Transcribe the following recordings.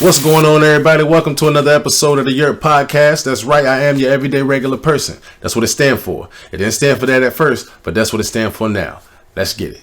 What's going on, everybody? Welcome to another episode of the YERP podcast. That's right, I am your everyday regular person. That's what it stands for. It didn't stand for that at first, but that's what it stands for now. Let's get it.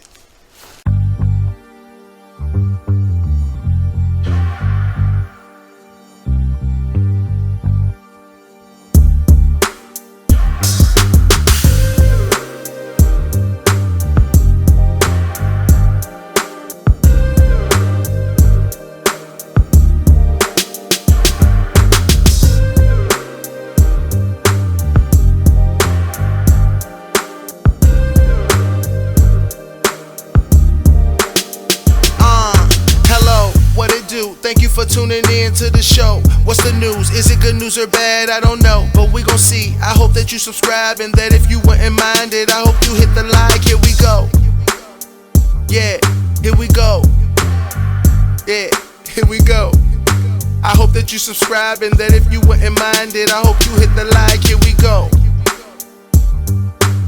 Thank you for tuning in to the show. What's the news? Is it good news or bad? I don't know, but we gon' see. I hope that you subscribe and that if you wouldn't mind it, I hope you hit the like. Here we go. Yeah, here we go. Yeah, here we go. I hope that you subscribe and that if you wouldn't mind it, I hope you hit the like. Here we go.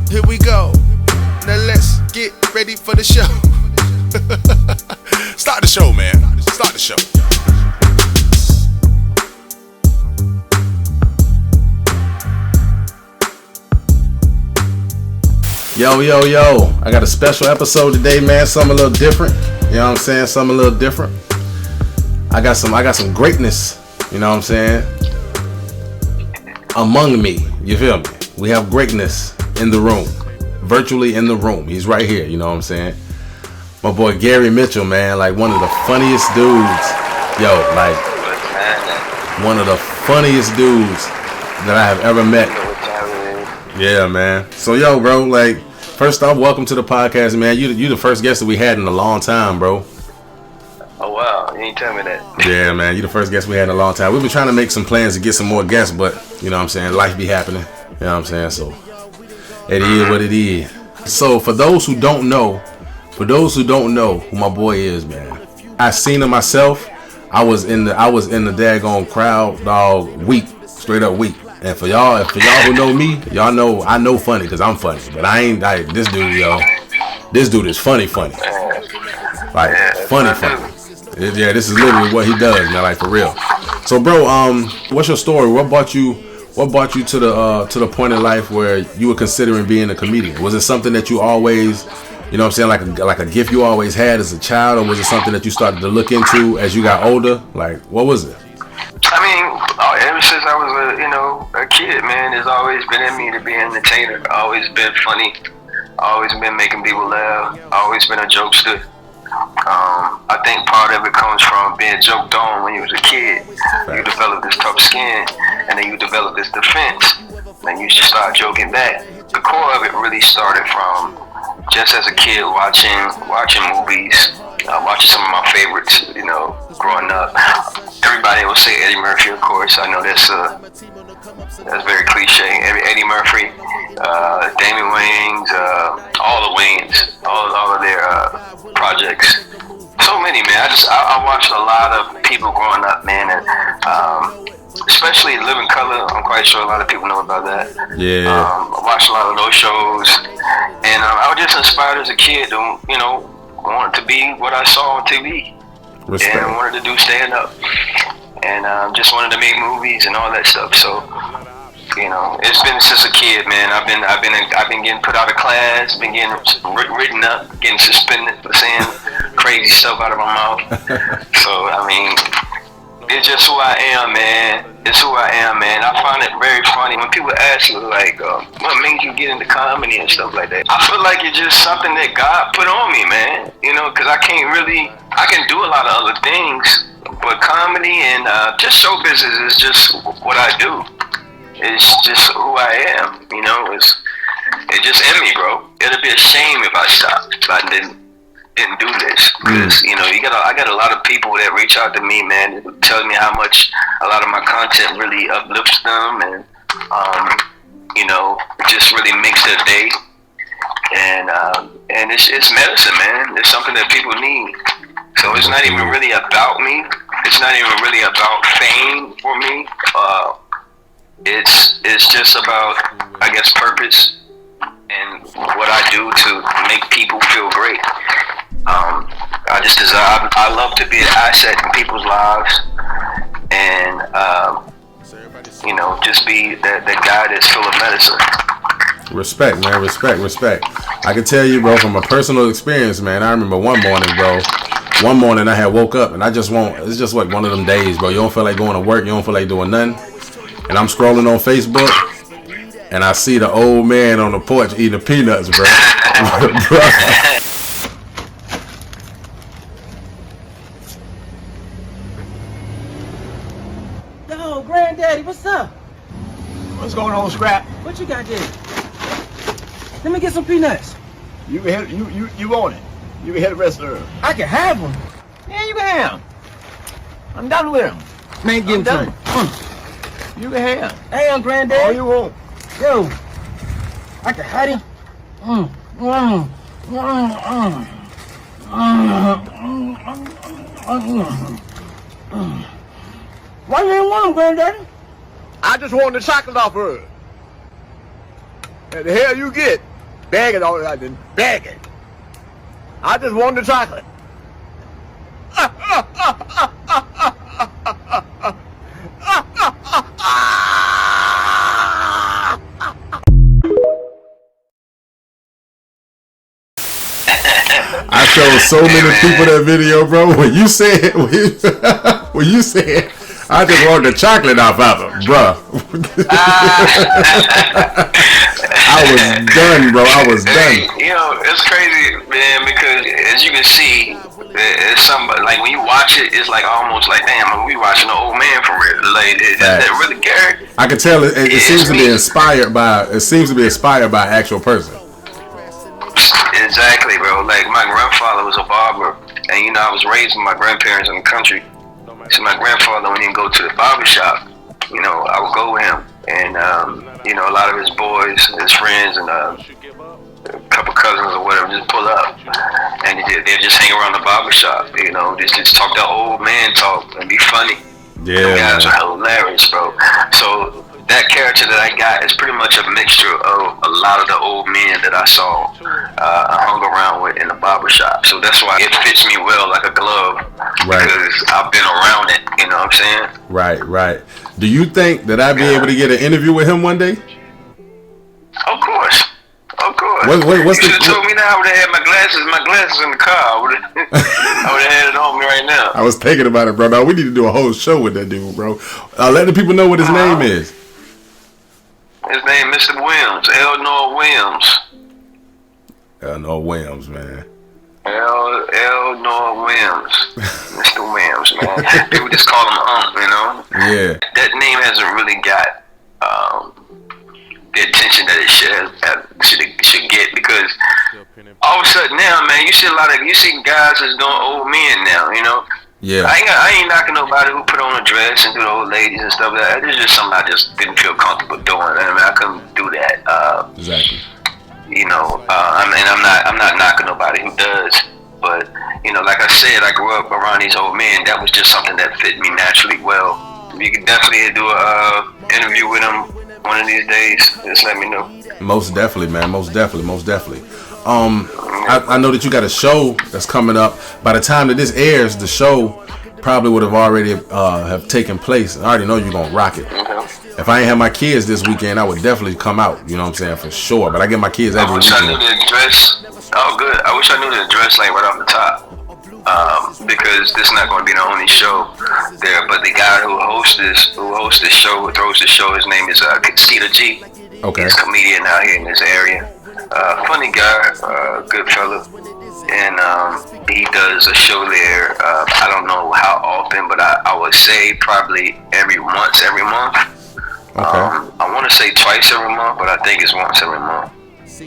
Here we go. Now let's get ready for the show. Start the show, man. Start the show. Yo. I got a special episode today, man. Something a little different. You know what I'm saying? Something a little different. I got some greatness, you know what I'm saying? Among me. You feel me? We have greatness in the room. Virtually in the room. He's right here, you know what I'm saying? My boy Gary Mitchell, man, like one of the funniest dudes. Yo, like one of the funniest dudes that I have ever met. Yeah, man. So, yo, bro, like, first off, welcome to the podcast, man. You the first guest that we had in a long time, bro. Oh, wow. You ain't tell me that. Yeah, man. You the first guest we had in a long time. We've been trying to make some plans to get some more guests, but, you know what I'm saying, life be happening. You know what I'm saying? So, it is what it is. So, for those who don't know who my boy is, man, I seen him myself. I was in the daggone crowd, dog, weak, straight up weak. And for y'all who know me, y'all know I know funny because I'm funny. But I ain't like this dude, yo. This dude is funny. Like funny. Yeah, this is literally what he does, man. Like for real. So, bro, what's your story? What brought you to the point in life where you were considering being a comedian? Was it something that you always, you know what I'm saying, like a gift you always had as a child, or was it something that you started to look into as you got older? Like, what was it? I mean, ever since I was a kid, man, it's always been in me to be an entertainer. Always been funny. Always been making people laugh. Always been a jokester. I think part of it comes from being joked on when you was a kid. You develop this tough skin, and then you develop this defense, and you just start joking back. The core of it really started from just as a kid watching movies, watching some of my favorites, growing up. Everybody will say Eddie Murphy, of course. I know that's very cliche. Eddie Murphy, Damon Wayans, all the Wayans, all of their projects. So many, man. I watched a lot of people growing up, man, and especially Living Color. I'm quite sure a lot of people know about that. Yeah. I watched a lot of those shows, and I was just inspired as a kid to, wanted to be what I saw on TV. Respect. And wanted to do stand up, and just wanted to make movies and all that stuff. So, it's been since a kid, man. I've been getting put out of class, been getting written up, getting suspended for saying crazy stuff out of my mouth. So, I mean, it's just who I am, man. It's who I am, man. I find it very funny when people ask you, like, what made you get into comedy and stuff like that. I feel like it's just something that God put on me, man. Because I can do a lot of other things, but comedy and just show business is just what I do. It's just who I am, It's just in me, bro. It'd be a shame if I stopped, if I didn't do this, because I got a lot of people that reach out to me, man, that tell me how much a lot of my content really uplifts them, and just really makes their day, and it's medicine, man. It's something that people need. So it's not even really about me. It's not even really about fame for me. It's just about, I guess, purpose and what I do to make people feel great. I love to be an asset in people's lives. just be that guy that's full of medicine. Respect, man. Respect. I can tell you, bro, from a personal experience, man. I remember one morning, bro. One morning I had woke up and it's just like one of them days, bro. You don't feel like going to work. You don't feel like doing nothing. And I'm scrolling on Facebook and I see the old man on the porch eating peanuts, bro. Yo, Granddaddy, what's up? What's going on, Scrap? What you got there? Let me get some peanuts. You can have, you want it. You can have the rest of them. I can have them. Yeah, you can have them. I'm done with them. Man, give them to me. You can have. Damn, Granddaddy. All you want. Yo, I can have him. Why you ain't want them, Granddaddy? I just wanted the chocolate off her. And the hell you get? Bag it all I didn't bag it. I just wanted the chocolate. I showed so many people that video, bro. When you said, I just wanted the chocolate off of it, bro. I was done, bro. I was done. You know, it's crazy, man, because as you can see, it's somebody, like when you watch it, it's like almost like, damn, we watching an old man for real. Like, is that really Gary? I can tell it seems to be inspired by an actual person. Exactly, bro. Like my grandfather was a barber, and you know I was raised with my grandparents in the country. So my grandfather, when he'd go to the barber shop, you know, I would go with him, and you know, a lot of his boys, his friends, and a couple cousins or whatever just pull up, and they just hang around the barber shop. You know, just talk that old man talk and be funny. Yeah, them guys are hilarious, bro. So that character that I got is pretty much a mixture of a lot of the old men that I saw hung around with in the barber shop. So that's why it fits me well like a glove, right? Because I've been around it. You know what I'm saying? Right. Do you think that I'd be able to get an interview with him one day? Of course. What's you should have told me now. I would have had my glasses in the car. I would have had it on me right now. I was thinking about it, bro. No, we need to do a whole show with that dude, bro. Let the people know what his name is. His name is Mr. Williams, Elnor Williams. Elnor Williams, man. Elnor Williams. Mr. Williams, man. People just call him you know? Yeah. That name hasn't really got the attention that it should get, because all of a sudden now, man, you see guys that's doing old men now, you know? Yeah. I ain't knocking nobody who put on a dress and do the old ladies and stuff like that. It's just something I just didn't feel comfortable doing. I mean, I couldn't do that. Exactly. You know, I'm not knocking nobody who does, but you know, like I said, I grew up around these old men. That was just something that fit me naturally well. You can definitely do a interview with them one of these days. Just let me know. Most definitely, man. Most definitely. I know that you got a show that's coming up. By the time that this airs, the show probably would have already have taken place. I already know you're gonna rock it. Mm-hmm. If I ain't have my kids this weekend, I would definitely come out. You know what I'm saying, for sure. But I get my kids every weekend. I wish I knew the address. Oh, good. I wish I knew the address like right off the top. Because this is not going to be the only show there. But the guy who hosts this show, who throws the show, his name is Skeeter G. Okay. He's a comedian out here in this area. Funny guy, good fella. And he does a show there. I don't know how often, but I would say probably every month. Okay. I want to say twice every month, but I think it's once every month.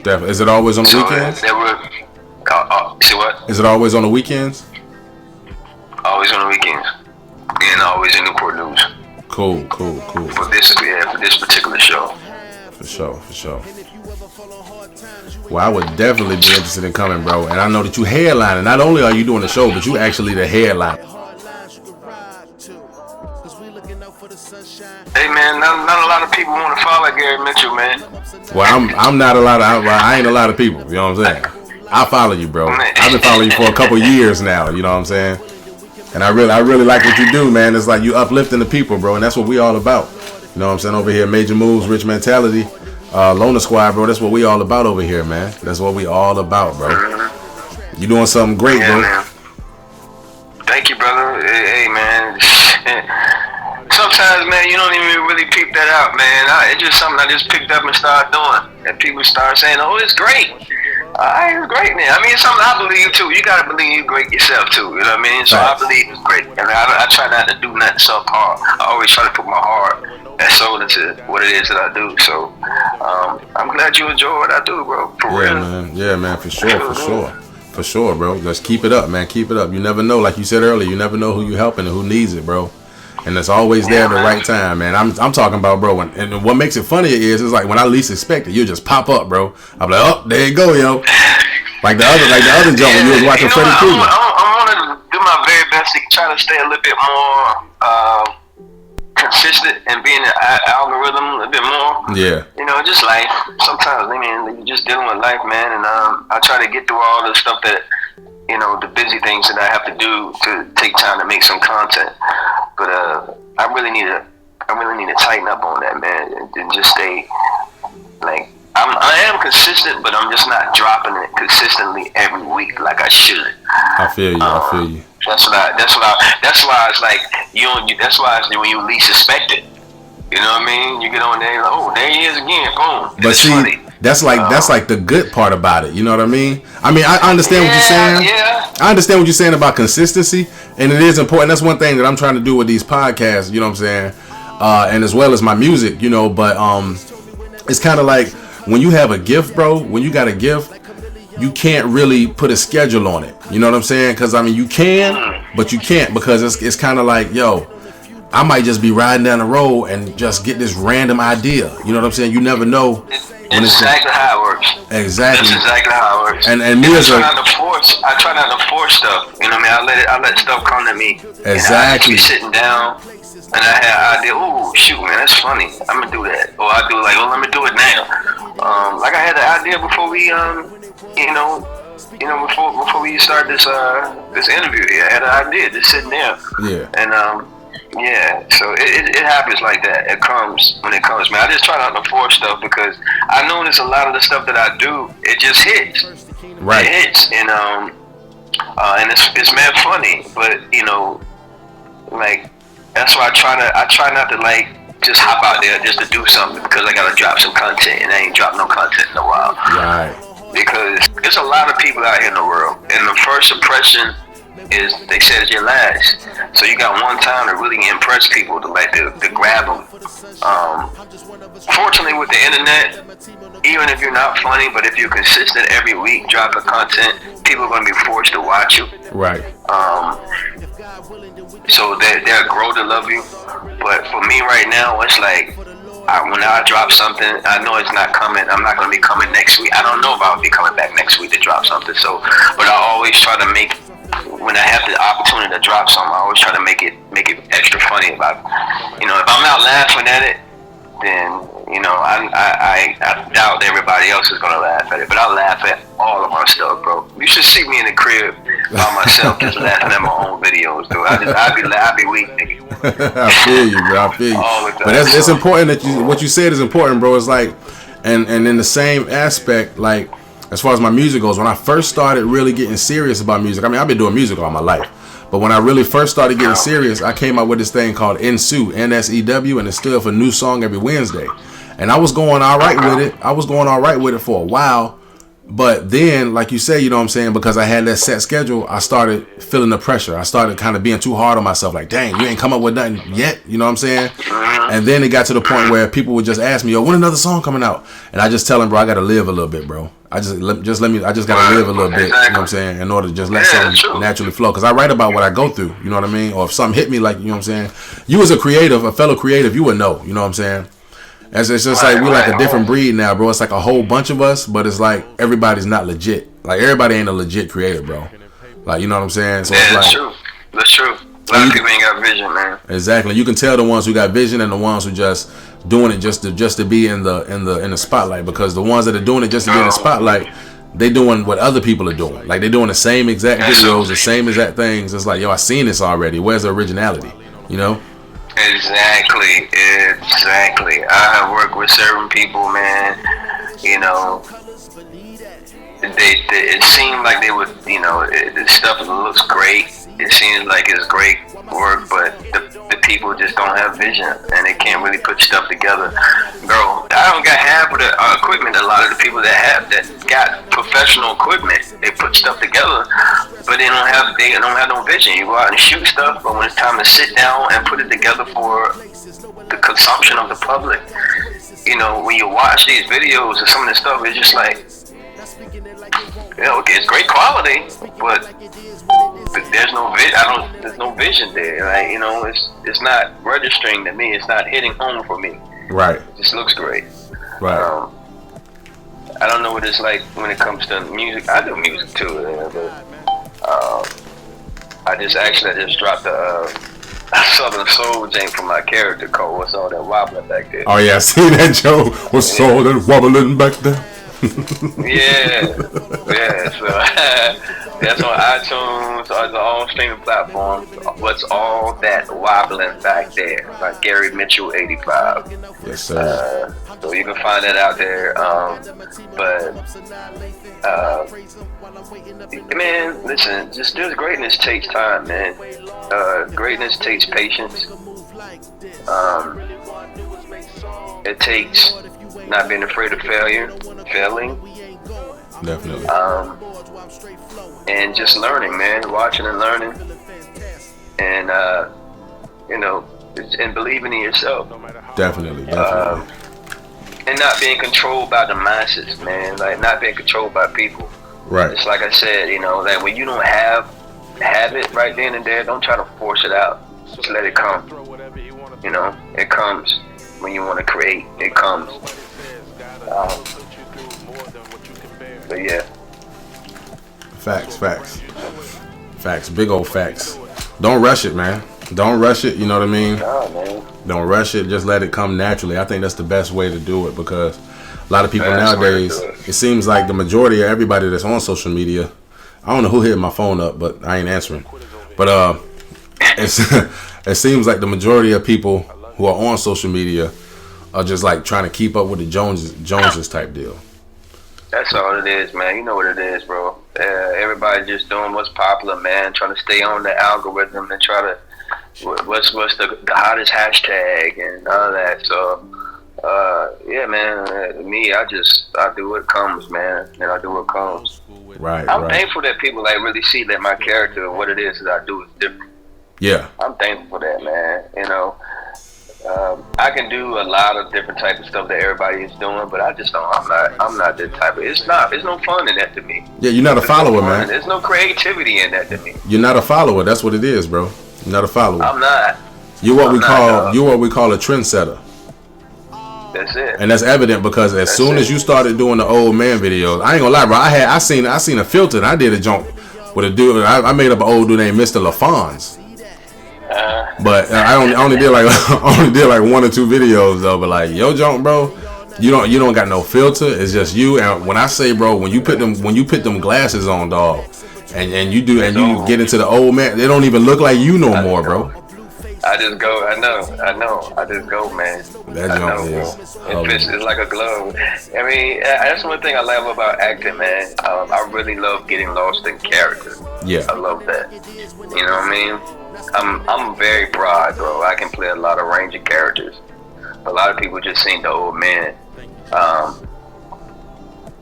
Definitely. Is it always on the weekends? See what? Is it always on the weekends? Always on the weekends. And always in Newport News. Cool. For this particular show. For sure. Well, I would definitely be interested in coming, bro. And I know that you headlining. Not only are you doing the show, but you actually the headline. Hey man, not a lot of people want to follow Gary Mitchell, man. Well, I'm not a lot of. I ain't a lot of people. You know what I'm saying? I follow you, bro. I've been following you for a couple years now. You know what I'm saying? And I really like what you do, man. It's like you uplifting the people, bro, and that's what we all about. You know what I'm saying? Over here, Major Moves, Rich Mentality, Loner Squad, bro. That's what we all about over here, man. That's what we all about, bro. You doing something great, bro. Man. Thank you, brother. Hey, man. Sometimes, man, you don't even really peep that out, man. It's just something I just picked up and started doing. And people start saying, oh, it's great. It's great, man. I mean, it's something I believe, too. You got to believe you're great yourself, too. You know what I mean? So I believe it's great. And I try not to do nothing subpar. I always try to put my heart and soul into what it is that I do. So I'm glad you enjoy what I do, bro. For real. Man. Yeah, man, for sure, bro. Just keep it up, man. Keep it up. You never know, like you said earlier, you never know who you're helping and who needs it, bro. And it's always there at the right time, man. I'm talking about, bro. And what makes it funnier is, it's like when I least expect it, you just pop up, bro. I'm like, oh, there you go, yo. Like the other jump when you was watching Freddy Krueger. I want to do my very best to try to stay a little bit more consistent and be in the algorithm a little bit more. Yeah. You know, just life. Sometimes, I mean, you're just dealing with life, man. And I try to get through all the stuff that, you know, the busy things that I have to do to take time to make some content. But I really need to tighten up on that, man, and just stay like I am consistent, but I'm just not dropping it consistently every week like I should. I feel you. That's why it's like that's why it's when you least expect it. You know what I mean? You get on there, like, oh, there he is again, boom. But see, funny. That's like the good part about it. You know what I mean? I understand what you're saying. Yeah. I understand what you're saying about consistency, and it is important. That's one thing that I'm trying to do with these podcasts. You know what I'm saying? And as well as my music. You know, but it's kind of like when you have a gift, bro. When you got a gift, you can't really put a schedule on it. You know what I'm saying? Because I mean, you can, but you can't because it's kind of like, yo, I might just be riding down the road and just get this random idea. You know what I'm saying? You never know. Exactly how it works. Exactly. That's exactly how it works. And me as I try not to force stuff. You know what I mean? I let stuff come to me. Exactly. I be sitting down and I have an idea. Oh shoot, man, that's funny. I'm gonna do that. Or I do like, oh, let me do it now. Like I had the idea before we before we start this interview. I had an idea just sitting there. Yeah. And yeah, so it happens like that. It comes when it comes, man. I just try not to force stuff because I notice a lot of the stuff that I do, it just hits. Right. It hits, and it's mad funny, but you know, like that's why I try not to like just hop out there just to do something because I gotta drop some content, and I ain't dropped no content in a while. Right. Because there's a lot of people out here in the world, and the first impression is they said it's your last. So you got one time to really impress people to grab them. Fortunately with the internet, even if you're not funny, but if you're consistent every week dropping content, people are going to be forced to watch you. Right. So they'll grow to love you. But for me right now, it's like when I drop something, I know it's not coming. I'm not going to be coming next week. I don't know if I'll be coming back next week to drop something. So, but I always try to make, when I have the opportunity to drop something, I always try to make it extra funny. About, you know, if I'm not laughing at it, then you know I doubt everybody else is gonna laugh at it. But I laugh at all of my stuff, bro. You should see me in the crib by myself, just laughing at my own videos, dude. I'd be weak, nigga. I feel you, bro. I feel you. But it's important that what you said is important, bro. It's like, and in the same aspect, like, as far as my music goes, when I first started really getting serious about music, I mean, I've been doing music all my life. But when I really first started getting serious, I came out with this thing called NSEW, NSEW, and it stood for New Song Every Wednesday. And I was going all right with it. For a while. But then, like you said, you know what I'm saying, because I had that set schedule, I started feeling the pressure. I started kind of being too hard on myself. Like, dang, you ain't come up with nothing yet. You know what I'm saying? And then it got to the point where people would just ask me, yo, when another song coming out? And I just tell them, bro, I got to live a little bit, bro. I just got to live a little bit, you know what I'm saying, in order to just let something naturally flow. Because I write about what I go through, you know what I mean? Or if something hit me, like, you know what I'm saying? You as a creative, a fellow creative, you would know, you know what I'm saying? It's just like we like a different breed now, bro. It's like a whole bunch of us, but it's like everybody's not legit. Like everybody ain't a legit creator, bro. Like, you know what I'm saying? So it's like, that's true. A lot of people ain't got vision, man. Exactly. You can tell the ones who got vision and the ones who just doing it just to be in the spotlight. Because the ones that are doing it just to be in the spotlight, they doing what other people are doing. Like they doing the same exact videos, the same exact things. It's like, yo, I seen this already. Where's the originality? You know? Exactly. I have worked with certain people, man. You know, it seemed like they would, you know, the stuff looks great. It seems like it's great work, but the people just don't have vision and they can't really put stuff together. Bro, I don't got half of the equipment. A lot of the people that got professional equipment, they put stuff together, but they don't have no vision. You go out and shoot stuff, but when it's time to sit down and put it together for the consumption of the public, you know, when you watch these videos or some of the stuff, it's just like, you know, okay, it's great quality, but there's no vision there. Like, you know, it's not registering to me. It's not hitting home for me. Right. It just looks great. Right. I don't know what it's like when it comes to music. I do music too, but I just dropped a Southern Soul jank for my character called "What's All That Wobbling Back There." Oh yeah, I see that, Joe. What's all that wobbling back there? Yeah. So that's on iTunes, on the all streaming platforms. What's all that wobbling back there? By Gary Mitchell 85. Yes, sir. So you can find that out there. Man, listen, just greatness takes time, man. Greatness takes patience. It takes not being afraid of failing. Definitely. And just learning, man, watching and learning, and you know, and believing in yourself. Definitely. And not being controlled by the masses, man. Like not being controlled by people. Right. Just like I said, you know, that when you don't have it right then and there, don't try to force it out. Just let it come. You know, it comes when you want to create. It comes. But yeah. Facts. Big old facts. Don't rush it, man. Don't rush it. You know what I mean? Nah, man. Don't rush it. Just let it come naturally. I think that's the best way to do it, because a lot of people nowadays, it seems like the majority of everybody that's on social media, I don't know who hit my phone up, but I ain't answering. But it seems like the majority of people who are on social media are just like trying to keep up with the Joneses type deal. That's all it is, man. You know what it is, bro. Everybody just doing what's popular, man. Trying to stay on the algorithm and try to what's the hottest hashtag and all that. So yeah, man. Me, I do what comes, man, and I do what comes. Right. I'm thankful that people like really see that my character and what it is that I do is different. Yeah. I'm thankful for that, man. You know, I can do a lot of different type of stuff that everybody is doing, but I just don't. I'm not that type of. It's no fun in that to me. Yeah, you're not a follower, man. There's no creativity in that to me. You're not a follower. That's what it is, bro. You're not a follower. I'm not. You're what we call a trendsetter. That's it. And that's evident because as soon as you started doing the old man videos, I ain't gonna lie, bro. I seen a filter and I did a jump with a dude. I made up an old dude named Mr. LaFons. But I only did like 1 or 2 videos though. But like, yo, jump, bro, you don't got no filter. It's just you. And when I say, bro, when you put them glasses on, dog, and you get into the old man, they don't even look like you no more, bro. I just go. I know. I just go, man. That jump is. It's like a glove. I mean, that's one thing I love about acting, man. I really love getting lost in character. Yeah. I love that. You know what I mean? I'm very broad, bro. I can play a lot of range of characters. A lot of people just seen the old man.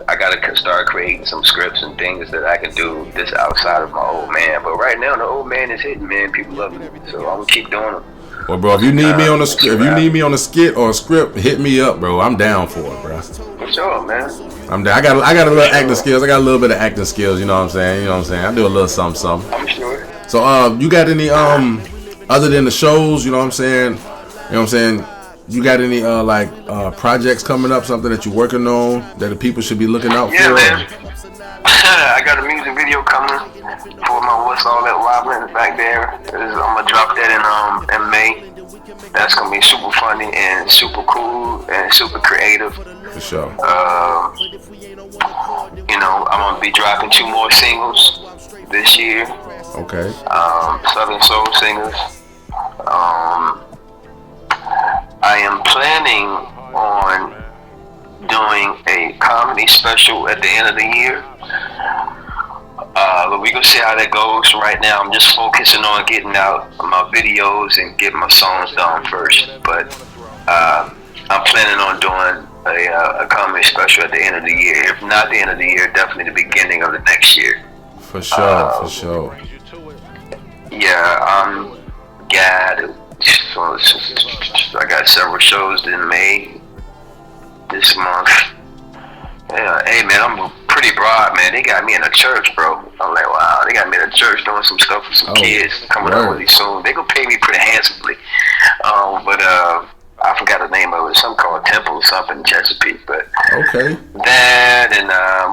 I gotta start creating some scripts and things that I can do this outside of my old man. But right now, the old man is hitting, man. People love it, so I'm gonna keep doing them. Well, bro, if you need me on a skit or a script, hit me up, bro. I'm down for it, bro. For sure, man. I'm down. I got a little acting skills. I got a little bit of acting skills. You know what I'm saying? I do a little something. I'm sure. So, you got any other than the shows? You know what I'm saying? You got any projects coming up? Something that you're working on that the people should be looking out for? Yeah, man. I got a music video coming for my What's All That Wobbling back there. I'm gonna drop that in May. That's gonna be super funny and super cool and super creative. For sure. You know, I'm gonna be dropping 2 more singles this year. Okay. Southern Soul singers. planning on doing a comedy special at the end of the year. But we gonna see how that goes. Right now, I'm just focusing on getting out my videos and getting my songs done first. But I'm planning on doing a comedy special at the end of the year. If not the end of the year, definitely the beginning of the next year. For sure, for sure. Yeah, I got several shows in May this month. Yeah, hey man, I'm pretty broad, man. They got me in a church, bro. I'm like, wow, they got me in a church doing some stuff with some kids coming up really soon. They gonna pay me pretty handsomely. But I forgot the name of it. Something called Temple or something in Chesapeake. But okay. That and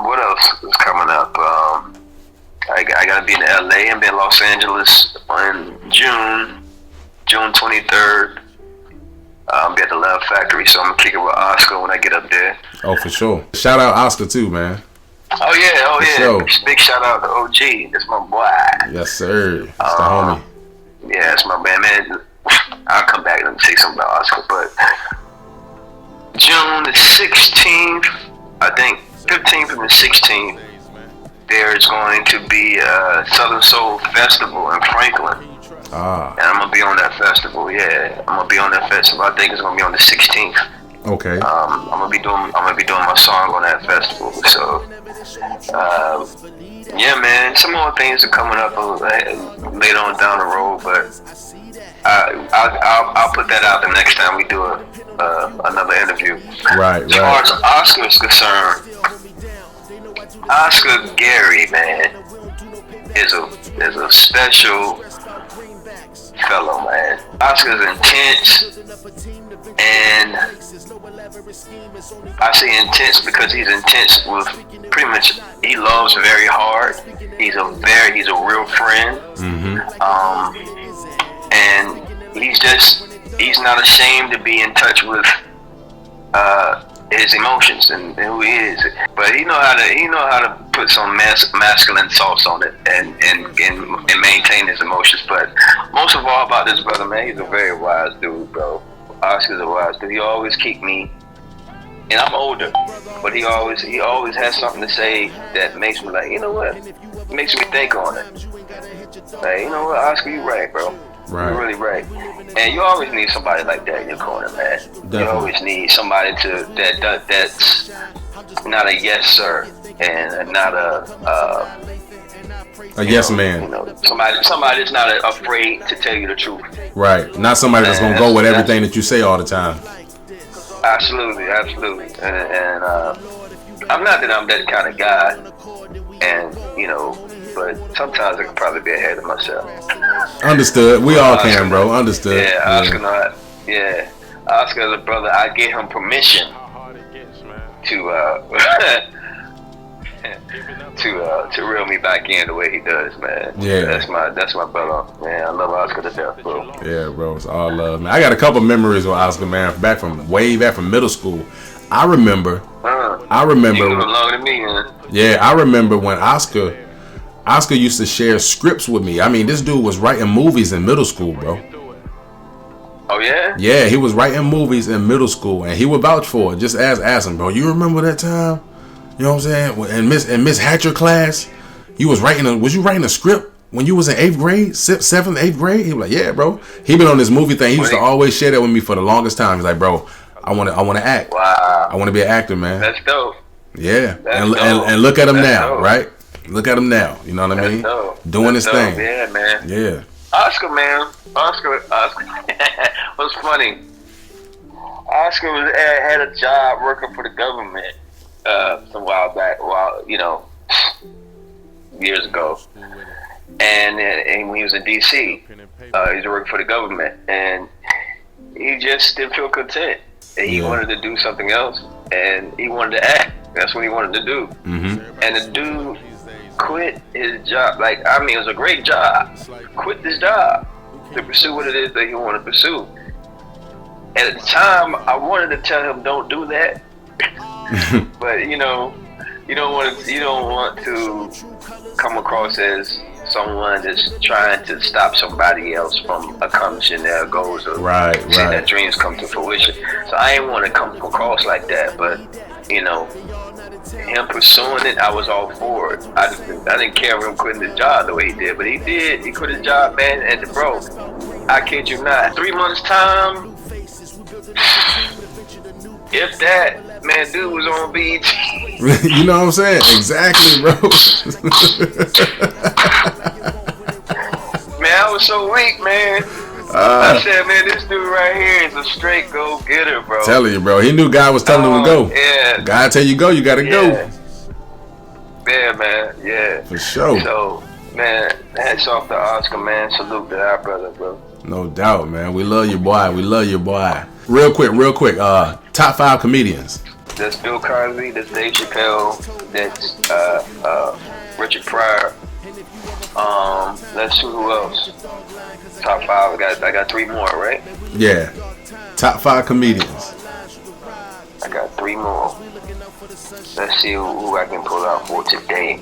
what else is coming up? I gotta be in LA and be in Los Angeles on June 23rd. I'll be at the Love Factory, so I'm gonna kick it with Oscar when I get up there. Oh, for sure. Shout out Oscar too, man. Oh yeah, Sure. Big shout out to OG. That's my boy. Yes, sir. That's the homie. Yeah, that's my man. I'll come back and say something about Oscar, but June the 16th, I think 15th and the 16th, there is going to be a Southern Soul Festival in Franklin. And I'm gonna be on that festival. Yeah, I'm gonna be on that festival. I think it's gonna be on the 16th. Okay. I'm gonna be doing my song on that festival. So, yeah, man. Some more things are coming up later on down the road, but I'll put that out the next time we do another interview. Right. As far as Oscar is concerned, Oscar Gary, man, is a special fellow, man. Oscar's intense, and I say intense because he's intense with pretty much. He loves very hard. He's a real friend. And he's not ashamed to be in touch with his emotions and who he is. But he know how to put some masculine sauce on it and maintain his emotions. But most of all about this brother, man, he's a very wise dude, bro. Oscar's a wise dude. He always keep me, and I'm older, but he always has something to say that makes me like, you know what? It makes me think on it. Like, you know what, Oscar, you right, bro. Right. You're really right. And you always need somebody like that in your corner, man. Definitely. You always need somebody that's not a yes sir and not a yes man. You know, somebody that's not afraid to tell you the truth. Right. Not somebody that's gonna go with everything that you say all the time. Absolutely. And I'm not that I'm that kind of guy, and you know, but sometimes I can probably be ahead of myself. Understood. We all can, bro. Understood. Yeah, Oscar, Oscar is a brother. I gave him permission to to reel me back in the way he does, man. Yeah, that's my brother, man. I love Oscar to death, bro. Yeah, bro, it's all love, man. I got a couple memories with Oscar, man, way back from middle school. I remember. You know longer than me, man. Yeah, I remember when Oscar used to share scripts with me. I mean, this dude was writing movies in middle school, bro. Oh yeah? Yeah, he was writing movies in middle school, and he would vouch for it. Just ask him, bro. You remember that time? You know what I'm saying? In Miss Hatcher class, was you writing a script when you was in 8th grade, 7th, 8th grade? He was like, yeah, bro. He been on this movie thing. He used to always share that with me for the longest time. He's like, bro, I want to act. Wow. I want to be an actor, man. That's dope. Yeah, and look at him now, right? Look at him now. You know what I mean? Doing his thing. Yeah, man. Yeah. Oscar, man. Oscar. What's funny? Oscar had a job working for the government some while back, years ago. And when he was in DC, he was working for the government, and he just didn't feel content. And he wanted to do something else, and he wanted to act. That's what he wanted to do. Mm-hmm. And the dude quit his job. It was a great job. Quit his job to pursue what it is that he wanted to pursue. And at the time, I wanted to tell him, don't do that. But you don't want to come across as someone that's trying to stop somebody else from accomplishing their goals or seeing their dreams come to fruition. So I didn't want to come across like that, but you know, him pursuing it, I was all for it. I didn't care of him quitting his job the way he did, but he did. He quit his job, man, and bro, I kid you not, 3 months time, if that, man, dude was on BET. You know what I'm saying? Exactly, bro. Man, I was so weak, man. I said, man, this dude right here is a straight go-getter, bro. Telling you, bro. He knew God was telling him to go. Yeah. God tell you go, you gotta go. Yeah, man. Yeah. For sure. So, man, hats off to Oscar, man. Salute to our brother, bro. No doubt, man. We love you, boy. We love you, boy. Real quick. Top 5 comedians. That's Bill Cosby. That's Dave Chappelle. That's Richard Pryor. Let's see who else. Top 5. I got 3 more, right? Yeah. Top 5 comedians. I got 3 more. Let's see who I can pull out for today.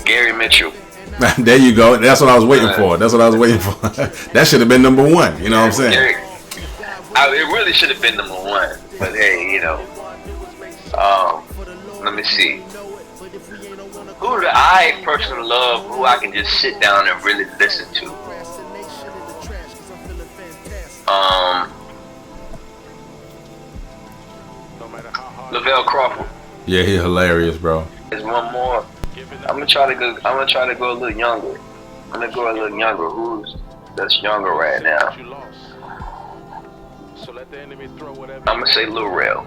Gary Mitchell. There you go. That's what I was waiting for. That should have been number 1. You know what I'm saying? It really should have been number 1. But hey, you know. Let me see. Who do I personally love? Who I can just sit down and really listen to? Lavelle Crawford. Yeah, he's hilarious, bro. There's one more. I'm gonna try to go a little younger. Who's that's younger right now? I'm gonna say Lil Rel.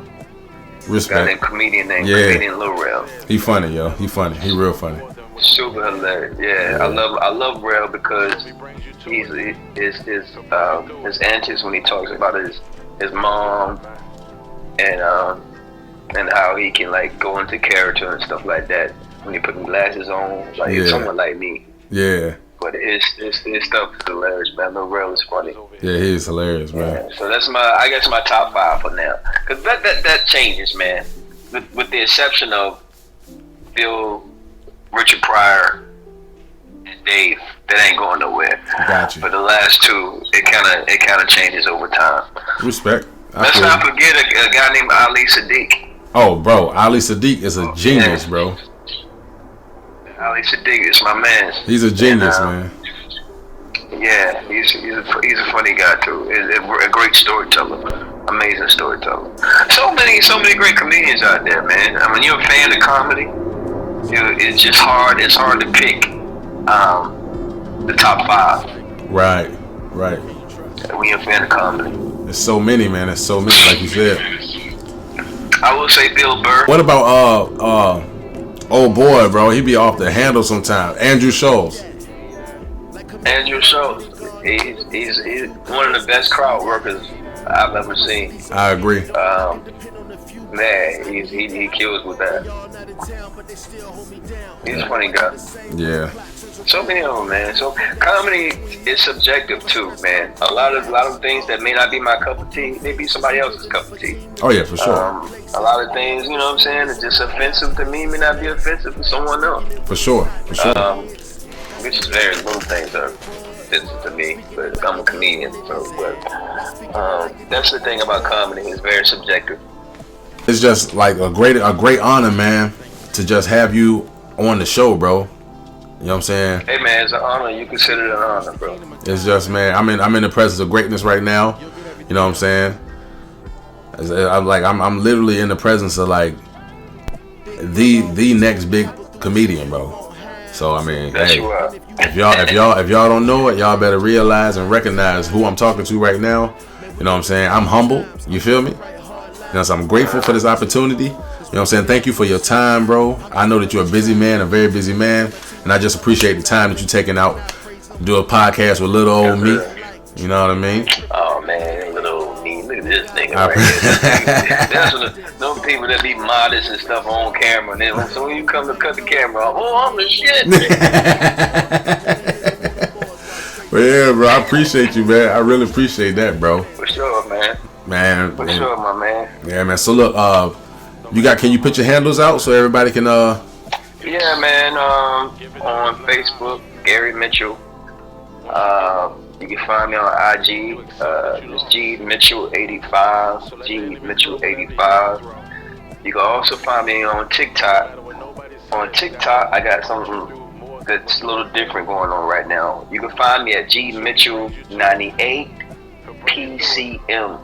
Respect. Comedian Lil Rel. He funny, yo. He funny. He real funny. Super hilarious. Yeah, I love Rel because his antics when he talks about his mom and how he can like go into character and stuff like that when he put glasses on, like someone like me. Yeah. But his stuff is hilarious, man. Lil Rel is funny. Yeah, he is hilarious, man. Yeah, so that's my top 5 for now. Cause that changes, man. With the exception of Bill, Richard Pryor, and Dave, that ain't going nowhere. Got you. But the last 2, it kind of changes over time. Respect. Let's not forget a guy named Ali Sadiq. Oh, bro, Ali Sadiq is a genius, bro. Ali Sadiq is my man. He's a genius, man. Yeah, he's a funny guy too. A great storyteller, amazing storyteller. So many great comedians out there, man. I mean, you're a fan of comedy. It's just hard. It's hard to pick the top 5. Right. When you're a fan of comedy, there's so many, man. There's so many, like you said. I will say Bill Burr. What about old boy, bro? He be off the handle sometimes. Andrew Schultz. He's one of the best crowd workers I've ever seen. I agree. Man, he kills with that. He's a funny guy. Yeah. So many of them, man. So comedy is subjective too, man. A lot of things that may not be my cup of tea, may be somebody else's cup of tea. Oh yeah, for sure. A lot of things, you know what I'm saying, it's just offensive to me, may not be offensive to someone else. For sure. Which is very little things are offensive to me, but I'm a comedian, so that's the thing about comedy, it's very subjective. It's just like a great honor, man, to just have you on the show, bro. You know what I'm saying? Hey man, it's an honor. You consider it an honor, bro. It's just, man, I'm in the presence of greatness right now. You know what I'm saying? I'm literally in the presence of like the next big comedian, bro. So I mean, hey, if y'all don't know it, y'all better realize and recognize who I'm talking to right now. You know what I'm saying? I'm humbled. You feel me? You know, so I'm grateful for this opportunity. You know what I'm saying? Thank you for your time, bro. I know that you're a busy man, a very busy man, and I just appreciate the time that you're taking out to do a podcast with little old me. You know what I mean? Oh man, little old me. Look at this nigga right here. That's those people that be modest and stuff on camera, and then so when you come to cut the camera off, oh, I'm the shit. Well, yeah, bro, I appreciate you, man. I really appreciate that, bro. For sure, man. For sure, my man. Yeah, man. So look, can you put your handles out so everybody can Yeah, man. On Facebook, Gary Mitchell. You can find me on IG. It's G Mitchell 85. G Mitchell 85. You can also find me on TikTok. On TikTok, I got something that's a little different going on right now. You can find me at G Mitchell 98 PCM.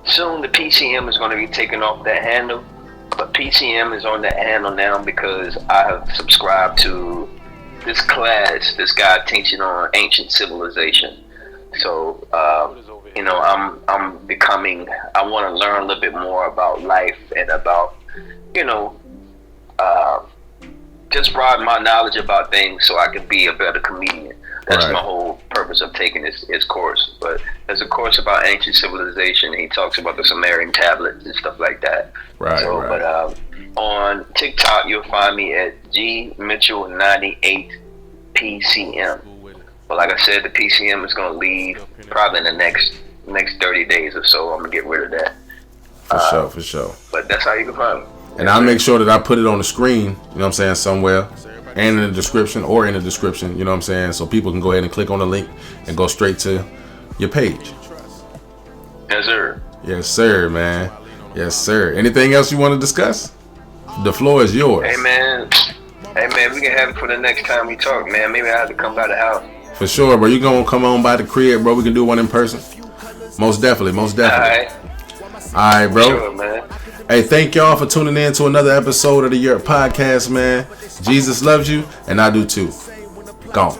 Soon the PCM is going to be taken off that handle, but PCM is on that handle now because I have subscribed to this class, this guy teaching on ancient civilization. So, you know, I'm becoming, I want to learn a little bit more about life and about, you know, just broaden my knowledge about things so I can be a better comedian. That's my whole purpose of taking this course. But there's a course about ancient civilization. He talks about the Sumerian tablets and stuff like that. But on TikTok, you'll find me at G Mitchell 98 PCM. But like I said, the PCM is going to leave probably in the next 30 days or so. I'm going to get rid of that. For sure. But that's how you can find me. And I'll make sure that I put it on the screen, you know what I'm saying, somewhere. And in the description, you know what I'm saying? So people can go ahead and click on the link and go straight to your page. Yes, sir. Yes, sir, man. Yes, sir. Anything else you want to discuss? The floor is yours. Hey, man, we can have it for the next time we talk, man. Maybe I have to come by the house. For sure, bro. You gonna come on by the crib, bro? We can do one in person. Most definitely. All right, bro. Sure, man. Hey, thank y'all for tuning in to another episode of the YERP podcast, man. Jesus loves you, and I do too. Gone.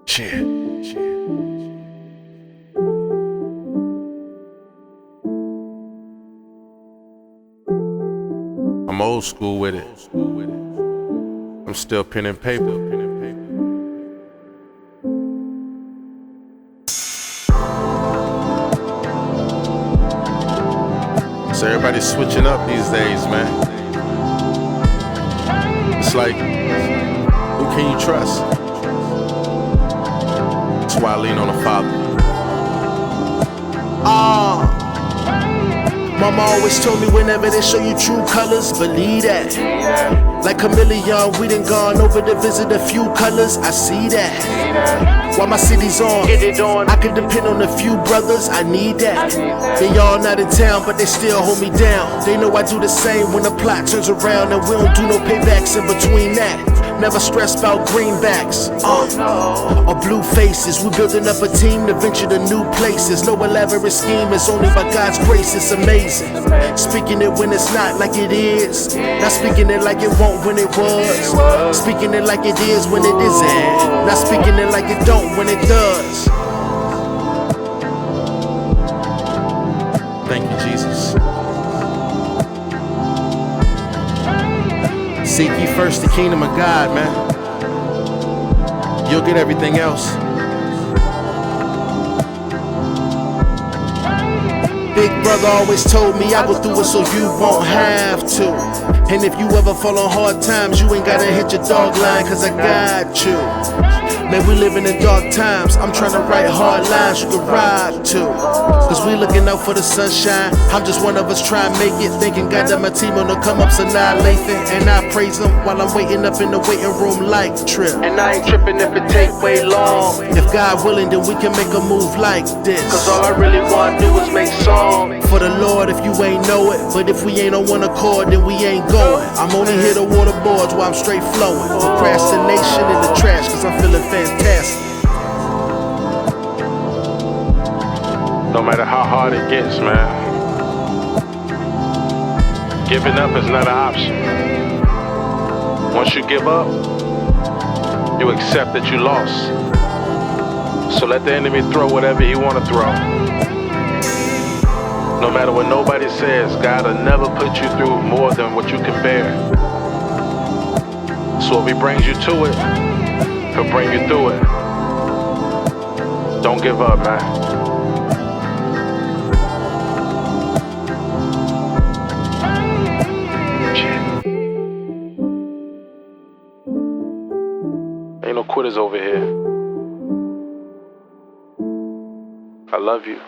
Shit. I'm old school with it. I'm still pen and paper. So everybody's switching up these days, man. It's like, who can you trust? That's why I lean on the Father. Mama always told me whenever they show you true colors, believe that. Like chameleon, we done gone over to visit a few colors, I see that. While my city's on, I can depend on a few brothers, I need that. They all not in town, but they still hold me down. They know I do the same when the plot turns around, and we don't do no paybacks in between that. Never stress about greenbacks, or blue faces. We building up a team to venture to new places. No elaborate scheme, it's only by God's grace, it's amazing. Speaking it when it's not like it is. Not speaking it like it won't when it was. Speaking it like it is when it isn't. Not speaking it like it don't when it does. Thank you, Jesus. Seek ye first the kingdom of God, man. You'll get everything else. Big brother always told me I go through it so you won't have to. And if you ever fall on hard times, you ain't gotta hit your dog line, cause I got you. Man, we living in dark times. I'm trying to write hard lines you can ride to. Cause we looking out for the sunshine. I'm just one of us trying to make it. Thinking God that my team on the come up's annihilating. And I praise him while I'm waiting up in the waiting room like Trip. And I ain't tripping if it take way long. If God willing, then we can make a move like this. Cause all I really wanna do is make songs for the Lord if you ain't know it. But if we ain't on one accord, then we ain't going. I'm only here to water boards while I'm straight flowing. Procrastination in the trash cause I'm feeling fantastic. No matter how hard it gets, man, giving up is not an option. Once you give up, you accept that you lost. So let the enemy throw whatever he want to throw. No matter what nobody says, God will never put you through more than what you can bear. So if he brings you to it, he'll bring you through it. Don't give up, man. Ain't no quitters over here. I love you.